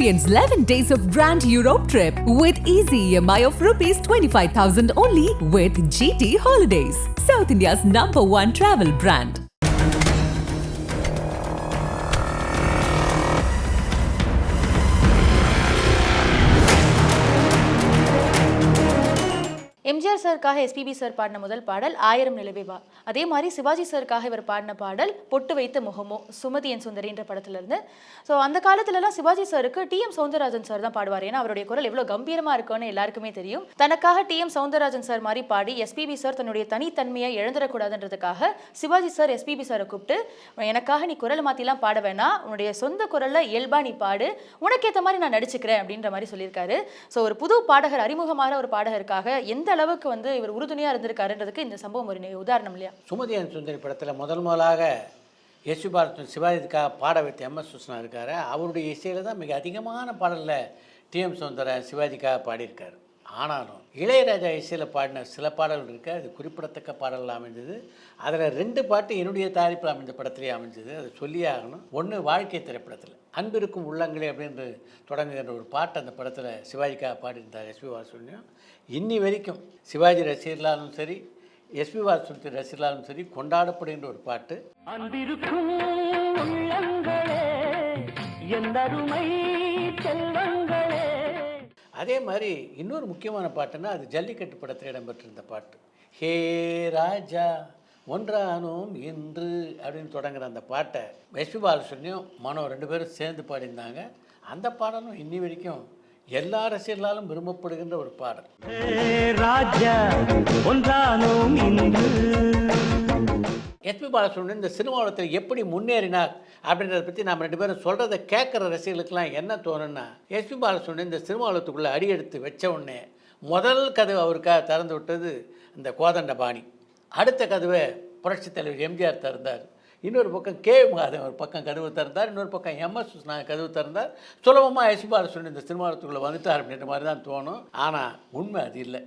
Experience 11 days of Grand Europe trip with easy EMI of rupees 25,000 only with GT Holidays, South India's #1 travel brand. MGR சாருக்காக SPB sir பாடின முதல் பாடல் 1000 நிலவே வா. அதே மாதிரி சிவாஜி சாருக்காக இவர் பாடின பாடல் பொட்டு வைத்த முகமோ, சுமதி என் சுந்தரின்ற படத்துல இருந்து. ஸோ அந்த காலத்துலலாம் சிவாஜி சாருக்கு டிஎம் சௌந்தரராஜன் சார் தான் பாடுவார். ஏன்னா அவருடைய குரல் எவ்வளோ கம்பீரமா இருக்குன்னு எல்லாருக்குமே தெரியும். தனக்காக டிஎம் சௌந்தரராஜன் சார் மாதிரி பாடி எஸ்பிபி சார் தன்னுடைய தனித்தன்மையை இழந்துடக்கூடாதுன்றதுக்காக சிவாஜி சார் எஸ்பிபி சாரை கூப்பிட்டு, எனக்காக நீ குரல் மாத்திலாம் பாட வேணாம், உன்னுடைய சொந்த குரல்ல இயல்பா நீ பாடு, உனக்கேற்ற மாதிரி நான் நடிச்சுக்கிறேன் அப்படின்ற மாதிரி சொல்லியிருக்காரு. ஸோ ஒரு புது பாடகர், அறிமுகமான ஒரு பாடகருக்காக எந்த அளவுக்கு வந்து இவர் உறுதுணையா இருந்திருக்காருன்றதுக்கு இந்த சம்பவம் ஒரு உதாரணம் இல்லையா? சுமதி என் சுந்தரி படத்தில் முதலாக எஸ்பி பாலசுப்ரமணியம் சிவாஜிக்காக பாட வைத்த எம்எஸ் சுஷ்ணா இருக்கார். அவருடைய இசையில் தான் மிக அதிகமான பாடலில் டிஎம் சௌந்தரராஜன் சிவாஜிக்காக பாடியிருக்கார். ஆனாலும் இளையராஜா இசையில் பாடின சில பாடல்கள் இருக்குது, அது குறிப்பிடத்தக்க பாடலில் அமைஞ்சது. அதில் 2 பாட்டு என்னுடைய தயாரிப்பில் அமைந்த படத்திலேயே அமைஞ்சது, அதை சொல்லியே ஆகணும். ஒன்று வாழ்க்கை திரைப்படத்தில் அன்பிருக்கும் உள்ளங்களே அப்படின்னு தொடங்குகின்ற ஒரு பாட்டு அந்த படத்தில் சிவாஜிக்காக பாடியிருந்தார் எஸ்பி பாலசுப்ரமணியம். இன்னி வரைக்கும் சிவாஜி ரசிகர்களாலும் சரி, எஸ்பி பாலசுப்ரமணியம் ரசிகர்களாலும் சரி கொண்டாடப்படுகின்ற ஒரு பாட்டு. அன்பிருக்கும் உள்ளங்களே எந்தருமை செல்வங்களே. அதே மாதிரி இன்னொரு முக்கியமான பாட்டுன்னா அது ஜல்லிக்கட்டு படத்தில் இடம்பெற்றிருந்த பாட்டு. ஹே ராஜா ஒன்றானோம் என்று அப்படின்னு தொடங்குற அந்த பாட்டை எஸ்பி பாலசுப்ரமணியம் மனோ 2 பேரும் சேர்ந்து பாடியிருந்தாங்க. அந்த பாடலும் இன்னி வரைக்கும் எல்லா ரசிகர்களாலும் விரும்பப்படுகின்ற ஒரு பாடல். எஸ்பி பாலசுப்ரமணியம் இந்த சினிமாவளத்தில் எப்படி முன்னேறினார் அப்படின்றத பற்றி நம்ம 2 பேரும் சொல்கிறத கேட்குற ரசிகர்களுக்கெல்லாம் என்ன தோணுன்னா, எஸ்பி பாலசுப்ரமணியம் இந்த சினிமாவளத்துக்குள்ளே அடியெடுத்து வச்ச உடனே முதல் கதவு அவருக்காக திறந்து விட்டது இந்த கோதண்டபாணி. அடுத்த கதவை புரட்சித் தலைவர் எம்ஜிஆர் திறந்தார். இன்னொரு பக்கம் கே மாதவன் ஒரு பக்கம் கதவு திறந்தார், இன்னொரு பக்கம் எம்எஸ் சுஷ்ணா கதவு திறந்தார். சுலபமாக எஸ்பி பாலசுப்ரமணியம் இந்த சினிமாவளத்துக்குள்ளே வந்துட்டார் அப்படின்ற மாதிரி தான் தோணும். ஆனால் உண்மை அது இல்லை.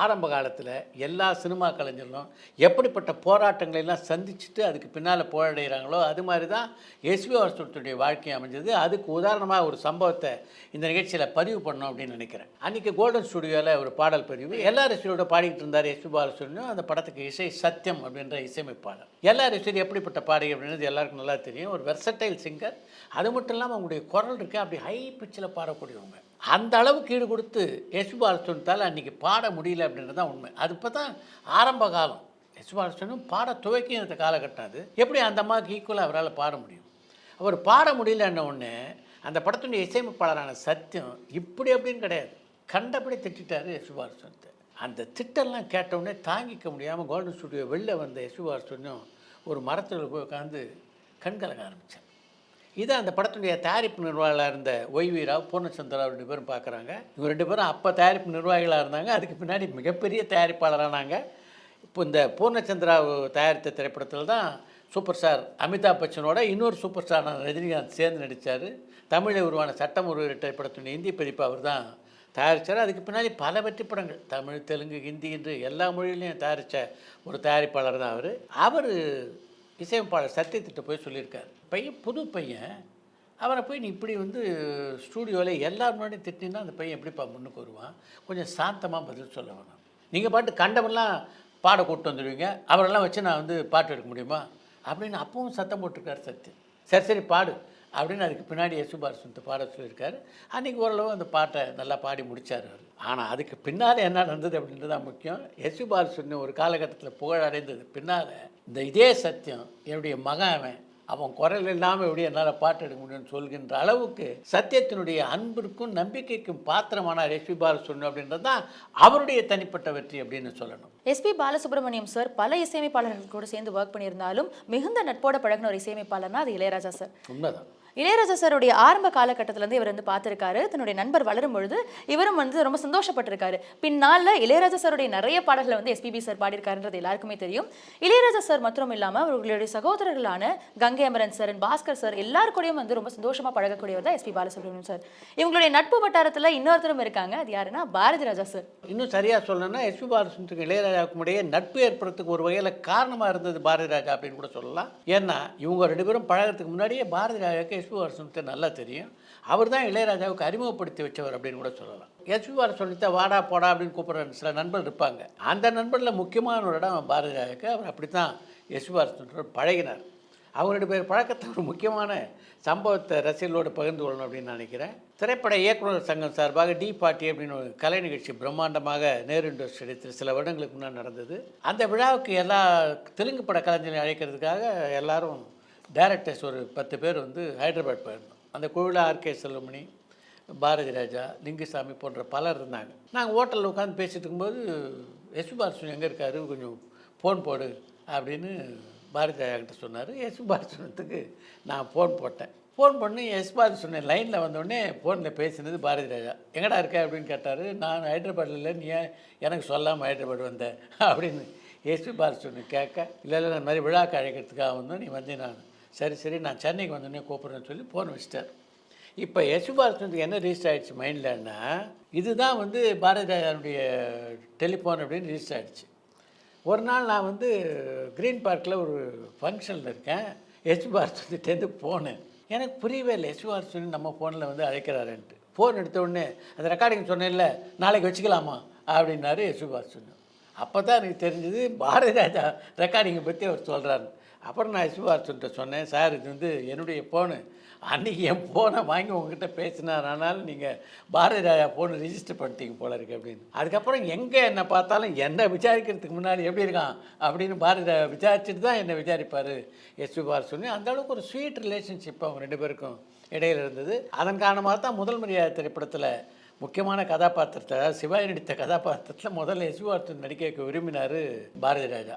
ஆரம்ப காலத்தில் எல்லா சினிமா கலைஞர்களும் எப்படிப்பட்ட போராட்டங்களெல்லாம் சந்திச்சுட்டு அதுக்கு பின்னால் போராடுகிறாங்களோ அது மாதிரி தான் எஸ்பி பாலசுப்ரமணியத்துடைய வாழ்க்கை அமைஞ்சது. அதுக்கு உதாரணமாக ஒரு சம்பவத்தை இந்த நிகழ்ச்சியில் பதிவு பண்ணோம் அப்படின்னு நினைக்கிறேன். அன்றைக்கி கோல்டன் ஸ்டுடியோவில் ஒரு பாடல் பதிவு எல்லா ரசிகரோட பாடிக்கிட்டு இருந்தார் எஸ்பி பாலசுப்ரமணியம். அந்த படத்துக்கு இசை சத்யம் அப்படின்ற இசையமைப்பாளர். எல்லா ரசிகர் எப்படிப்பட்ட பாடகி அப்படின்றது எல்லாருக்கும் நல்லா தெரியும். ஒரு வெர்சடைல் சிங்கர். அது மட்டும் இல்லாமல் அவங்களுடைய குரல் இருக்கு, அப்படி ஹை பிச்சில் பாடக்கூடியவங்க. அந்த அளவுக்கு ஈடு கொடுத்து எஸ்பி பாலசுப்ரமணியத்தால் அன்றைக்கி பாட முடியல அப்படின்றது தான் உண்மை. அது இப்போ தான் ஆரம்ப காலம். எஸ்பி பாலசுப்ரமணியம் பாட துவக்கி இந்த காலகட்டம். அது எப்படி அந்த அம்மாவுக்கு ஈக்குவலாக அவரால் பாட முடியும்? அவர் பாட முடியலன்ன உடனே அந்த படத்துடைய இசையமைப்பாளரான சத்யம் இப்படி அப்படின்னு கிடையாது, கண்டபடி திட்டார் எஸ்பி பாலசுப்ரமணியத்தை. அந்த திட்டெல்லாம் கேட்டவுடனே தாங்கிக்க முடியாமல் கோல்டன் ஸ்டுடியோ வெளில வந்த எஸ்பி பாலசுப்ரமணியம் ஒரு மரத்தில் போய் உட்காந்து கண்கலங்க ஆரம்பித்தார். இதை அந்த படத்துடைய தயாரிப்பு நிர்வாகிகளாக இருந்த ஒய்வி ராவ், பூர்ணச்சந்திரா 2 பேரும் பார்க்குறாங்க. இவங்க 2 பேரும் அப்போ தயாரிப்பு நிர்வாகிகளாக இருந்தாங்க. அதுக்கு பின்னாடி மிகப்பெரிய தயாரிப்பாளரானாங்க. இப்போ இந்த பூர்ணச்சந்திரா தயாரித்த திரைப்படத்தில் தான் சூப்பர் ஸ்டார் அமிதாப் பச்சனோட இன்னொரு சூப்பர் ஸ்டாரான ரஜினிகாந்த் சேர்ந்து நடித்தார். தமிழில் உருவான சட்டம் ஒரு திரைப்படத்துடைய இந்தி பதிப்பு அவர் தான் தயாரித்தார். அதுக்கு பின்னாடி பல வெற்றி படங்கள் தமிழ், தெலுங்கு, ஹிந்தி என்று எல்லா மொழியிலையும் தயாரித்த ஒரு தயாரிப்பாளர் தான் அவர். அவர் இசையமைப்பாளர் சத்தியத்திட்ட போய் சொல்லியிருக்கார், பையன் புது பையன், அவரை போய் நீ இப்படி வந்து ஸ்டூடியோவில் எல்லாரும் முன்னாடியும் திட்டினா அந்த பையன் எப்படிப்பா முன்னுக்கு வருவான், கொஞ்சம் சாந்தமாக பதில் சொல்ல வேணாம், நீங்கள் பாட்டு கண்டவெல்லாம் பாட கூப்பிட்டு வந்துடுவீங்க, அவரெல்லாம் வச்சு நான் வந்து பாட்டு எடுக்க முடியுமா அப்படின்னு அப்பவும் சத்தம் போட்டிருக்கார் சத்தியம். சரி சரி பாடு அப்படின்னு அதுக்கு பின்னாடி எஸ்பி பாலசுப்ரமணியத்தை பாட சொல்லியிருக்காரு. அன்றைக்கி ஓரளவு அந்த பாட்டை நல்லா பாடி முடித்தார் அவர். ஆனால் அதுக்கு பின்னால் என்ன நடந்தது அப்படின்றது தான் முக்கியம். எஸ்பி பாலசுப்ரமணியம் ஒரு காலகட்டத்தில் புகழ் அடைந்தது பின்னால் இந்த இதே சத்தியம் என்னுடைய மகன் அவன் குரல் இல்லாமல் எப்படி என்னால் பாட்டு எடுக்க முடியும்னு சொல்கின்ற அளவுக்கு சத்தியத்தினுடைய அன்பிற்கும் நம்பிக்கைக்கும் பாத்திரமானார் எஸ்பி பாலசுப்ரமணியம் அப்படின்றது தான் அவருடைய தனிப்பட்ட வெற்றி அப்படின்னு சொல்லணும். எஸ்பி பாலசுப்ரமணியம் சார் பல இசையமைப்பாளர்கள் கூட சேர்ந்து ஒர்க் பண்ணியிருந்தாலும் மிகுந்த நட்போட பழகின ஒரு இசையமைப்பாளர்னா அது இளையராஜா சார். உண்மைதான். இளையராஜா சாருடைய ஆரம்ப காலகட்டத்திலேருந்து இவர் வந்து பார்த்துருக்காரு. தன்னுடைய நண்பர் வளரும் பொழுது இவரும் வந்து ரொம்ப சந்தோஷப்பட்டிருக்காரு. பின்னால் இளையராஜா சாருடைய நிறைய பாடல்களை வந்து எஸ்பிபி சார் பாடியிருக்காருன்றது எல்லாருக்குமே தெரியும். இளையராஜா சார் மட்டும் இல்லாமல் அவர்களுடைய சகோதரர்களான கங்கை அமரன் சார், பாஸ்கர் சார் எல்லாருக்கூடையும் வந்து ரொம்ப சந்தோஷமாக பழகக்கூடியவர் தான் எஸ்பி பாலசுப்ரமணியம் சார். இவங்களுடைய நட்பு வட்டாரத்தில் இன்னொருத்தரும் இருக்காங்க, அது யாருன்னா பாரதி ராஜா சார். இன்னும் சரியாக சொல்லணும்னா எஸ்பி பாலசுப்ரமணியத்துக்கு இளையராஜாவுக்கு இடையே நட்பு ஏற்படுறதுக்கு ஒரு வகையில் காரணமாக இருந்தது பாரதி ராஜா அப்படின்னு கூட சொல்லலாம். ஏன்னா இவங்க 2 பேரும் பழகிறதுக்கு முன்னாடியே பாரதி ராஜாவுக்கு எஸ்பி பாலசுப்ரமணியத்தை நல்லா தெரியும். அவர் தான் இளையராஜாவுக்கு அறிமுகப்படுத்தி வச்சவர் அப்படின்னு கூட சொல்லலாம். எஸ்பி பாலசுப்ரமணியத்தை வாடா போடா அப்படின்னு கூப்பிட்ற சில நண்பர்கள் இருப்பாங்க. அந்த நண்பரில் முக்கியமான ஒரு இடம் பாரதி ராஜாவுக்கு. அவர் அப்படி தான் எஸ்பி பாலசுப்ரமணியத்தோடு பழகினார். அவங்களுடைய பேர் பழக்கத்தை ஒரு முக்கியமான சம்பவத்தை ரசிகர்களோடு பகிர்ந்து கொள்ளணும் அப்படின்னு நினைக்கிறேன். திரைப்பட இயக்குநர் சங்கம் சார்பாக D40 அப்படின்னு ஒரு கலை நிகழ்ச்சி பிரம்மாண்டமாக நேரு இண்டோர் ஸ்டேடியத்தில் சில வருடங்களுக்கு முன்னாடி நடந்தது. அந்த விழாவுக்கு எல்லா தெலுங்கு பட கலைஞர்களை அழைக்கிறதுக்காக எல்லாரும் டைரக்டர்ஸ் ஒரு 10 பேர் வந்து ஹைதராபாத் போயிருந்தோம். அந்த குழுவில் R.K. செல்வமணி, பாரதி ராஜா, லிங்குசாமி போன்ற பலர் இருந்தாங்க. நாங்கள் ஹோட்டலில் உட்காந்து பேசிகிட்டு இருக்கும்போது எஸ்பி பாலசுப்ரமணியம் எங்கே இருக்காரு, கொஞ்சம் ஃபோன் போடு அப்படின்னு பாரதி ராஜா கிட்ட சொன்னார். எஸ்பி பாலசுப்ரமணியத்துக்கு நான் ஃபோன் போட்டேன். ஃபோன் பண்ணி எஸ்பி பாலசுப்ரமணியம் லைனில் வந்தோடனே ஃபோனில் பேசினது பாரதி ராஜா. எங்கடா இருக்க அப்படின்னு கேட்டார். நான் ஹைதராபாத்தில் இல்லை, நீ ஏன் எனக்கு சொல்லாமல் ஹைதராபாத் வந்தேன் அப்படின்னு எஸ்பி பாலசுப்ரமணியம் கேட்க, இல்லை இல்லை நான் மாதிரி விழாக்கு அழைக்கிறதுக்காக வந்தோம், நீ வந்து நான் சரி நான் சென்னைக்கு வந்தோடனே கூப்பிட்றேன்னு சொல்லி ஃபோன் வச்சிட்டார். இப்போ எஸ்பி பாலசுப்ரமணியத்துக்கு என்ன ரிஜிஸ்டர் ஆகிடுச்சு மைண்டில்னா, இதுதான் வந்து பாரதி ராஜாவுடைய டெலிஃபோன் அப்படின்னு ரிஜிஸ்டர் ஆகிடுச்சு. ஒரு நாள் நான் வந்து க்ரீன் பார்க்கில் ஒரு ஃபங்க்ஷனில் இருக்கேன். எஸ்பி பாலசுப்ரமணியத்துலேருந்து போனேன். எனக்கு புரியவே இல்லை எஸ்பி பாலசுப்ரமணியம் நம்ம ஃபோனில் வந்து அழைக்கிறாருன்ட்டு. ஃபோன் எடுத்த உடனே அந்த ரெக்கார்டிங் சொன்னேன்ல, நாளைக்கு வச்சுக்கலாமா அப்படின்னாரு எஸ்பி பாலசுப்ரமணியம். அப்போ தான் எனக்கு தெரிஞ்சது பாரதி ராஜா ரெக்கார்டிங்கை பற்றி அவர் சொல்கிறாரு. அப்புறம் நான் எஸ்பி பாலசுப்ரமணியத்தை சொன்னேன், சார் இது வந்து என்னுடைய ஃபோனு, அன்றைக்கி என் ஃபோனை வாங்கி உங்ககிட்ட பேசினார், ஆனாலும் நீங்கள் பாரதி ராஜா ஃபோனை ரிஜிஸ்டர் பண்ணிட்டீங்க போல இருக்குது அப்படின்னு. அதுக்கப்புறம் எங்கே என்னை பார்த்தாலும் என்னை விசாரிக்கிறதுக்கு முன்னாடி எப்படி இருக்கான் அப்படின்னு பாரதி ராஜா விசாரிச்சுட்டு தான் என்னை விசாரிப்பார் எஸ்பி பாலசுப்ரமணியம். அந்தளவுக்கு ஒரு ஸ்வீட் ரிலேஷன்ஷிப் அவங்க 2 பேருக்கும் இடையில் இருந்தது. அதன் காரணமாக தான் முதல் மரியாதை திரைப்படத்தில் முக்கியமான கதாபாத்திரத்தை, அதாவது சிவாஜி நடித்த கதாபாத்திரத்தில் முதல்ல எஸ்பி பாலசுப்ரமணியம் நடிக்க வைக்க விரும்பினார் பாரதி ராஜா.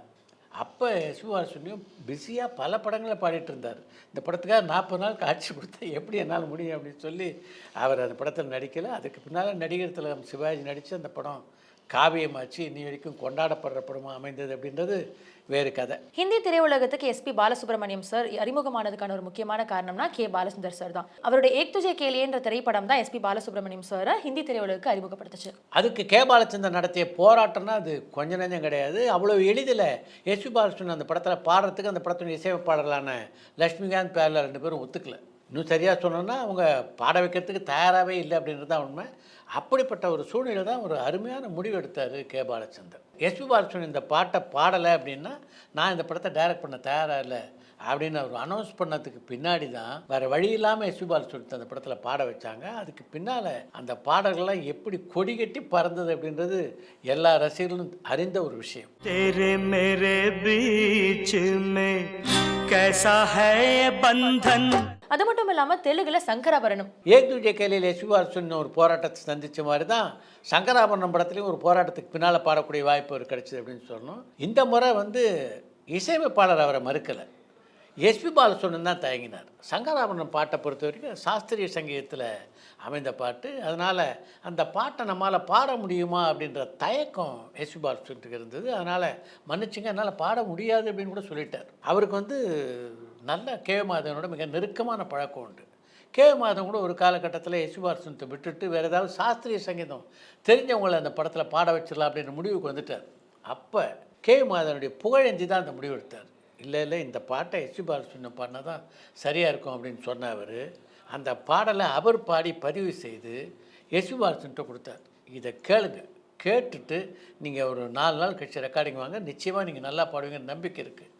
அப்போ எஸ்பி பாலசுப்ரமணியம் பிஸியாக பல படங்களை பாடிட்டு இருந்தார். இந்த படத்துக்காக 40 நாள் காட்சி கொடுத்தா எப்படி என்னால் முடியும் அப்படின்னு சொல்லி அவர் அந்த படத்தில் நடிக்கலை. அதுக்கு பின்னால் நடிகர் திலகம் சிவாஜி நடித்து அந்த படம் காவியமாச்சு, இன்னி வரைக்கும் கொண்டாடப்படுற படமாக அமைந்தது அப்படின்றது வேறு கதை. ஹிந்தி திரையுலகத்துக்கு எஸ்பி பாலசுப்ரமணியம் சார் அறிமுகமானதுக்கான ஒரு முக்கியமான காரணம்னா கே பாலச்சந்தர் சார் தான். அவருடைய ஏக் துஜே கேலியே என்ற திரைப்படம் தான் எஸ்பி பாலசுப்ரமணியம் சாரை ஹிந்தி திரையுலகுக்கு அறிமுகப்படுத்துச்சு. அதுக்கு கே பாலச்சந்தர் நடத்திய போராட்டம்னா அது கொஞ்சம் நெஞ்சம் கிடையாது. அவ்வளோ எளிதில் எஸ்பி பாலசுப்ரமணியம் அந்த படத்தில் பாடுறதுக்கு அந்த படத்தினுடைய இசையமைப்பாளர்களான லட்சுமிகாந்த் பேர்லா 2 பேரும் ஒத்துக்கல. இன்னும் சரியாக சொன்னோன்னா அவங்க பாட வைக்கிறதுக்கு தயாராகவே இல்லை அப்படின்றது தான் உண்மை. அப்படிப்பட்ட ஒரு சூழ்நிலை தான் ஒரு அருமையான முடிவு எடுத்தார் கே பாலச்சந்தர். எஸ்பி பாலசுப்ரமணியம் இந்த பாட்டை பாடலை அப்படின்னா நான் இந்த படத்தை டைரக்ட் பண்ண தயாராக இல்லை அப்படின்னு அவர் அனௌன்ஸ் பண்ணதுக்கு பின்னாடி தான் வேறு வழி இல்லாமல் எஸ்பி பாலசுப்ரமணியத்தை அந்த படத்தில் பாட வச்சாங்க. அதுக்கு பின்னால் அந்த பாடல்கள்லாம் எப்படி கொடி கட்டி பறந்தது அப்படின்றது எல்லா ரசிகர்களும் அறிந்த ஒரு விஷயம். तेरे मेरे बीच में कैसा है ये बंधन. அது மட்டும் இல்லாமல் தெலுங்குல சங்கராபரணம், ஏக் துஜே கேலியில் எஸ்பி பாலசுப்ரமணியம் ஒரு போராட்டத்தை சந்தித்த மாதிரி தான் சங்கராபரணம் படத்துலேயும் ஒரு போராட்டத்துக்கு பின்னால் பாடக்கூடிய வாய்ப்பு ஒரு கிடைச்சிது அப்படின்னு சொல்லணும். இந்த முறை வந்து இசையமைப்பாளர் அவரை மறுக்கலை, எஸ்பி பாலசுப்ரமணியம் தான் தயங்கினார். சங்கராபரணம் பாட்டை பொறுத்த வரைக்கும் சாஸ்திரிய சங்கீதத்தில் அமைந்த பாட்டு. அதனால் அந்த பாட்டை நம்மளால் பாட முடியுமா அப்படின்ற தயக்கம் எஸ்பி பாலசுப்ரமணியத்துக்கு இருந்தது. அதனால் மன்னிச்சுங்க, என்னால் பாட முடியாது அப்படின்னு கூட சொல்லிட்டார். அவருக்கு வந்து நல்ல கே மாதவனோட மிக நெருக்கமான பழக்கம் உண்டு. கே மாதவன் கூட ஒரு காலகட்டத்தில் எஸ்பி பாலசுப்ரமணியத்தை விட்டுட்டு வேறு ஏதாவது சாஸ்திரிய சங்கீதம் தெரிஞ்சவங்களை அந்த படத்தில் பாட வச்சிடலாம் அப்படின்ற முடிவுக்கு வந்துட்டார். அப்போ கே மாதவனுடைய புகழேந்தி தான் அந்த முடிவு எடுத்தார். இல்லை இந்த பாட்டை எஸ்பி பாலசுப்ரமணியம் பாடினா தான் சரியாக இருக்கும் அப்படின்னு சொன்ன அவர் அந்த பாடலை அவர் பாடி பதிவு செய்து எஸ்பி பாலசுப்ரமணியத்தை கொடுத்தார். இதை கேளுங்க, கேட்டுட்டு நீங்கள் ஒரு 4 நாள் கழிச்சு ரெக்கார்டிங் வாங்க, நிச்சயமாக நீங்கள் நல்லா பாடுவீங்கன்னு நம்பிக்கை இருக்குது.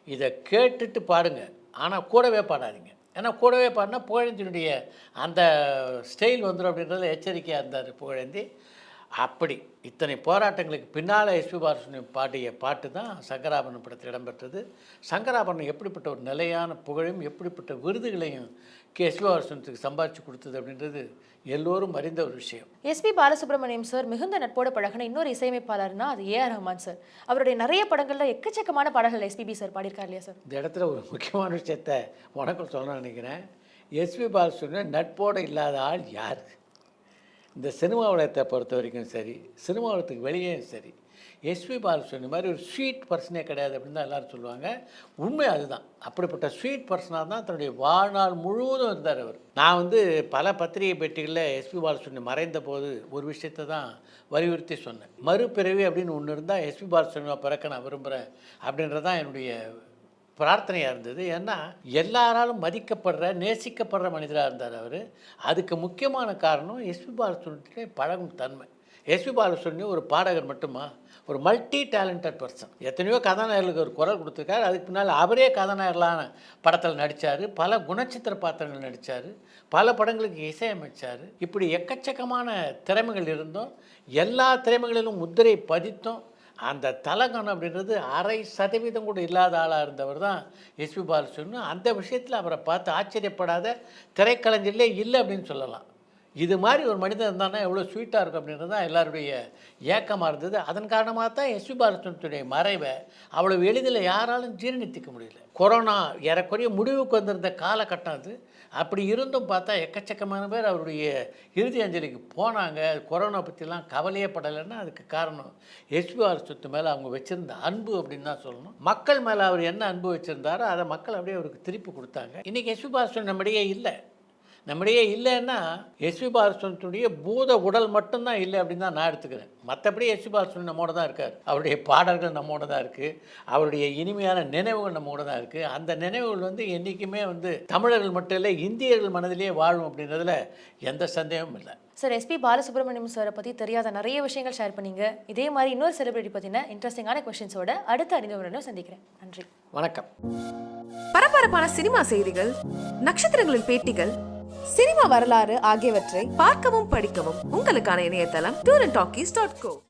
இதை கேட்டுட்டு பாடுங்க, ஆனால் கூடவே பாடாதீங்க. ஏன்னா கூடவே பாடினா புகழேந்தினுடைய அந்த ஸ்டைல் வந்துடும் அப்படின்றத எச்சரிக்கையாக இருந்தார் புகழேந்தி. அப்படி இத்தனை போராட்டங்களுக்கு பின்னால் எஸ்பி பாலசுப்ரமணியம் பாடிய பாட்டு தான் சங்கராபரணம் படத்தில் இடம்பெற்றது. சங்கராபரணம் எப்படிப்பட்ட ஒரு நிலையான புகழையும் எப்படிப்பட்ட விருதுகளையும் எஸ்பி பாலசுப்ரமணியத்துக்கு சம்பாதிச்சு கொடுத்தது அப்படின்றது எல்லோரும் அறிந்த ஒரு விஷயம். எஸ்பி பாலசுப்ரமணியம் சார் மிகுந்த நட்போடு பழகின இன்னொரு இசையமைப்பாளர்னா அது ஏஆர் ரஹ்மான் சார். அவருடைய நிறைய படங்களில் எக்கச்சக்கமான பாடல்கள் எஸ்பிபி சார் பாடியிருக்கார் இல்லையா சார்? இந்த இடத்துல ஒரு முக்கியமான விஷயத்தை உனக்கு சொல்லணும்னு நினைக்கிறேன். எஸ்பி பாலசுப்ரமணியம் நட்போடு இல்லாத ஆள் யார்? இந்த சினிமா உலகத்தை பொறுத்த வரைக்கும் சரி, சினிமா உலகத்துக்கு வெளியே சரி, எஸ்பி பாலசுப்ரமணியம் மாதிரி ஒரு ஸ்வீட் பர்சனே கிடையாது அப்படின்னு தான் எல்லோரும் சொல்லுவாங்க. உண்மை அதுதான். அப்படிப்பட்ட ஸ்வீட் பர்சனாக தான் தன்னுடைய வாழ்நாள் முழுவதும் இருந்தார் அவர். நான் வந்து பல பத்திரிகை பேட்டிகளில் எஸ்பி பாலசுப்ரமணியம் மறைந்த போது ஒரு விஷயத்தை தான் வலியுறுத்தி சொன்னேன். மறுபிறவி அப்படின்னு ஒன்று இருந்தால் எஸ்பி பாலசுப்ரமணியம் பிறக்க நான் விரும்புகிறேன் அப்படின்றது தான் என்னுடைய பிரார்த்தனையாக இருந்தது. ஏன்னா எல்லாராலும் மதிக்கப்படுற நேசிக்கப்படுற மனிதராக இருந்தார் அவர். அதுக்கு முக்கியமான காரணம் எஸ்பி பாலசுப்ரமணியத்துடைய பழகும் தன்மை. எஸ்பி பாலசுப்ரமணியம் ஒரு பாடகர் மட்டுமா, ஒரு மல்டி டேலண்டட் பர்சன். எத்தனையோ கதாநாயகர்களுக்கு ஒரு குரல் கொடுத்துருக்காரு. அதுக்கு பின்னால் அவரே கதாநாயகர்களான படத்தில் நடித்தார், பல குணச்சித்திர பாத்திரங்கள் நடித்தார், பல படங்களுக்கு இசையமைச்சார். இப்படி எக்கச்சக்கமான திறமைகள் இருந்தும் எல்லா திறமைகளிலும் முத்திரை பதித்தும் அந்த தலகணம் அப்படின்றது 0.5% கூட இல்லாத ஆளாக இருந்தவர் தான் எஸ்பி பாலசுப்ரமணியம். அந்த விஷயத்தில் அவரை பார்த்து ஆச்சரியப்படாத திரைக்கலைஞர்களே இல்லை அப்படின்னு சொல்லலாம். இது மாதிரி ஒரு மனிதன் இருந்தானா எவ்வளோ ஸ்வீட்டாக இருக்கும் அப்படின்றது தான் எல்லாருடைய ஏக்கமாக இருந்தது. அதன் காரணமாக தான் எஸ்பி பாலசுப்ரமணியத்துடைய மறைவை அவ்வளோ எளிதில் யாராலும் ஜீரணித்திக்க முடியல. கொரோனா ஏறக்குறைய முடிவுக்கு வந்திருந்த காலகட்டம் அது. அப்படி இருந்தும் பார்த்தா எக்கச்சக்கமான பேர் அவருடைய இறுதி அஞ்சலிக்கு போனாங்க. கொரோனா பற்றிலாம் கவலையே படலைன்னா அதுக்கு காரணம் எஸ்பி பாலசுப்ரமணியத்து மேலே அவங்க வச்சுருந்த அன்பு அப்படின்னு தான் சொல்லணும். மக்கள் மேலே அவர் என்ன அன்பு வச்சுருந்தாரோ அதை மக்கள் அப்படியே அவருக்கு திருப்பி கொடுத்தாங்க. இன்றைக்கி எஸ்பி பாலசுப்ரமணியம் நம்மிடையே இல்லை. நம்மிடையே இல்லைன்னா எஸ்பி பாலசுப்ரமணியத்துடைய பூத உடல் மட்டும்தான் இல்லை அப்படின்னு தான் நான் எடுத்துக்கிறேன். மற்றபடி எஸ்பி பாலசுப்ரமணியம் நம்மோட தான் இருக்கார். அவருடைய பாடல்கள் நம்மோட தான் இருக்குது. அவருடைய இனிமையான நினைவுகள் நம்மோட தான் இருக்குது. அந்த நினைவுகள் என்றைக்குமே தமிழர்கள் மட்டும் இல்லை, இந்தியர்கள் மனதிலேயே வாழும் அப்படின்றதுல எந்த சந்தேகமும் இல்லை. சார், எஸ்பி பாலசுப்ரமணியம் சாரை பற்றி தெரியாத நிறைய விஷயங்கள் ஷேர் பண்ணீங்க. இதே மாதிரி இன்னொரு செலிபிரிட்டி பற்றின இன்ட்ரெஸ்டிங்கான கொஸ்டின்ஸோட அடுத்த அறிந்தவரை சந்திக்கிறேன். நன்றி, வணக்கம். பரபரப்பான சினிமா செய்திகள், நட்சத்திரங்களின் பேட்டிகள், சினிமா வரலாறு ஆகியவற்றை பார்க்கவும் படிக்கவும் உங்களுக்கான இணையதளம் tourantalkies.co.